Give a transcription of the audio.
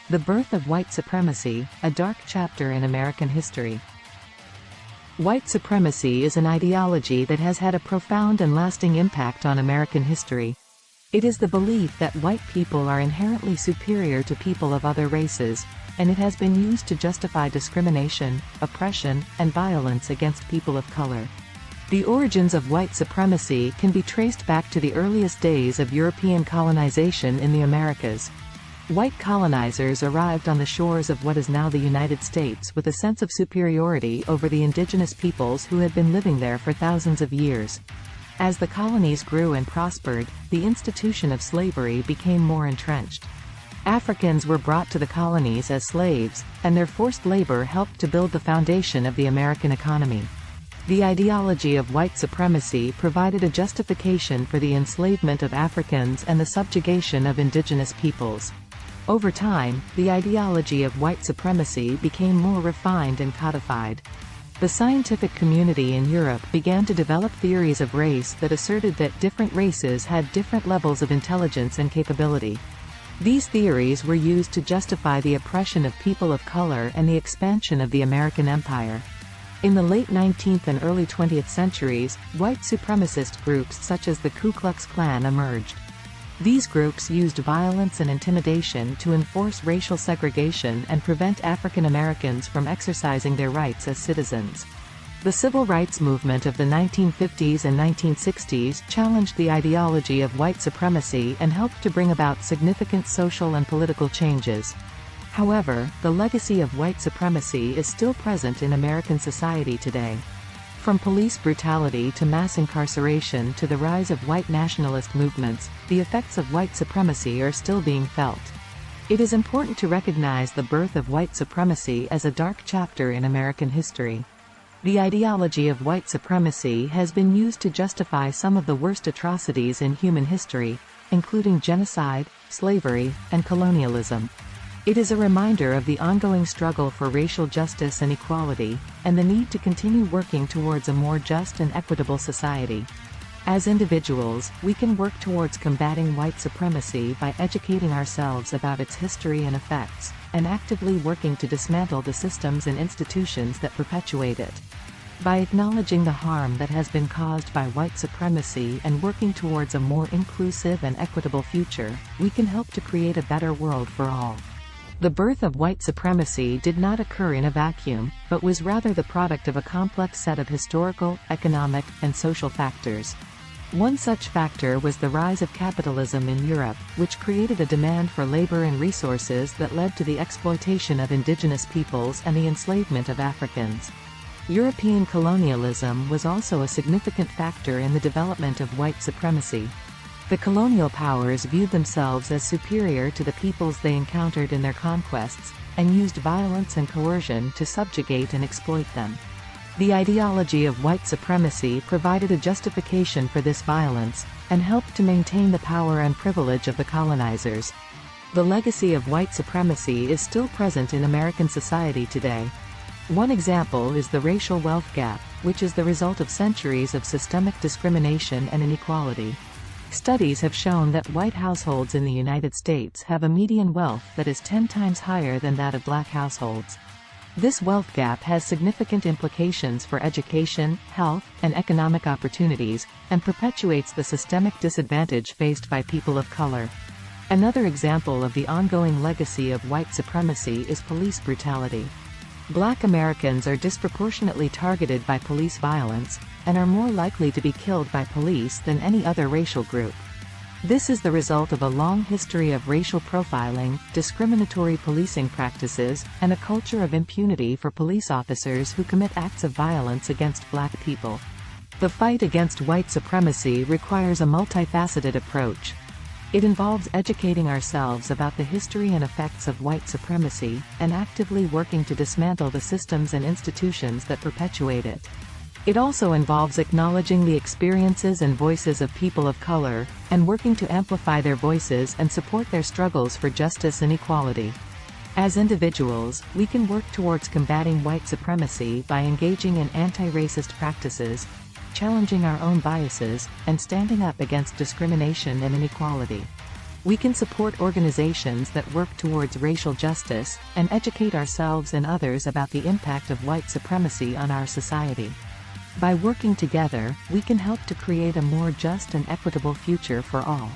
The birth of white supremacy, a dark chapter in American history. White supremacy is an ideology that has had a profound and lasting impact on American history. It is the belief that white people are inherently superior to people of other races, and it has been used to justify discrimination, oppression, and violence against people of color. The origins of white supremacy can be traced back to the earliest days of European colonization in the Americas. White colonizers arrived on the shores of what is now the United States with a sense of superiority over the indigenous peoples who had been living there for thousands of years. As the colonies grew and prospered, the institution of slavery became more entrenched. Africans were brought to the colonies as slaves, and their forced labor helped to build the foundation of the American economy. The ideology of white supremacy provided a justification for the enslavement of Africans and the subjugation of indigenous peoples. Over time, the ideology of white supremacy became more refined and codified. The scientific community in Europe began to develop theories of race that asserted that different races had different levels of intelligence and capability. These theories were used to justify the oppression of people of color and the expansion of the American empire. In the late 19th and early 20th centuries, white supremacist groups such as the Ku Klux Klan emerged. These groups used violence and intimidation to enforce racial segregation and prevent African Americans from exercising their rights as citizens. The civil rights movement of the 1950s and 1960s challenged the ideology of white supremacy and helped to bring about significant social and political changes. However, the legacy of white supremacy is still present in American society today. From police brutality to mass incarceration to the rise of white nationalist movements, the effects of white supremacy are still being felt. It is important to recognize the birth of white supremacy as a dark chapter in American history. The ideology of white supremacy has been used to justify some of the worst atrocities in human history, including genocide, slavery, and colonialism. It is a reminder of the ongoing struggle for racial justice and equality, and the need to continue working towards a more just and equitable society. As individuals, we can work towards combating white supremacy by educating ourselves about its history and effects, and actively working to dismantle the systems and institutions that perpetuate it. By acknowledging the harm that has been caused by white supremacy and working towards a more inclusive and equitable future, we can help to create a better world for all. The birth of white supremacy did not occur in a vacuum, but was rather the product of a complex set of historical, economic, and social factors. One such factor was the rise of capitalism in Europe, which created a demand for labor and resources that led to the exploitation of indigenous peoples and the enslavement of Africans. European colonialism was also a significant factor in the development of white supremacy. The colonial powers viewed themselves as superior to the peoples they encountered in their conquests, and used violence and coercion to subjugate and exploit them. The ideology of white supremacy provided a justification for this violence, and helped to maintain the power and privilege of the colonizers. The legacy of white supremacy is still present in American society today. One example is the racial wealth gap, which is the result of centuries of systemic discrimination and inequality. Studies have shown that white households in the United States have a median wealth that is 10 times higher than that of black households. This wealth gap has significant implications for education, health, and economic opportunities, and perpetuates the systemic disadvantage faced by people of color. Another example of the ongoing legacy of white supremacy is police brutality. Black Americans are disproportionately targeted by police violence, and are more likely to be killed by police than any other racial group. This is the result of a long history of racial profiling, discriminatory policing practices, and a culture of impunity for police officers who commit acts of violence against black people. The fight against white supremacy requires a multifaceted approach. It involves educating ourselves about the history and effects of white supremacy, and actively working to dismantle the systems and institutions that perpetuate it. It also involves acknowledging the experiences and voices of people of color, and working to amplify their voices and support their struggles for justice and equality. As individuals, we can work towards combating white supremacy by engaging in anti-racist practices, challenging our own biases, and standing up against discrimination and inequality. We can support organizations that work towards racial justice, and educate ourselves and others about the impact of white supremacy on our society. By working together, we can help to create a more just and equitable future for all.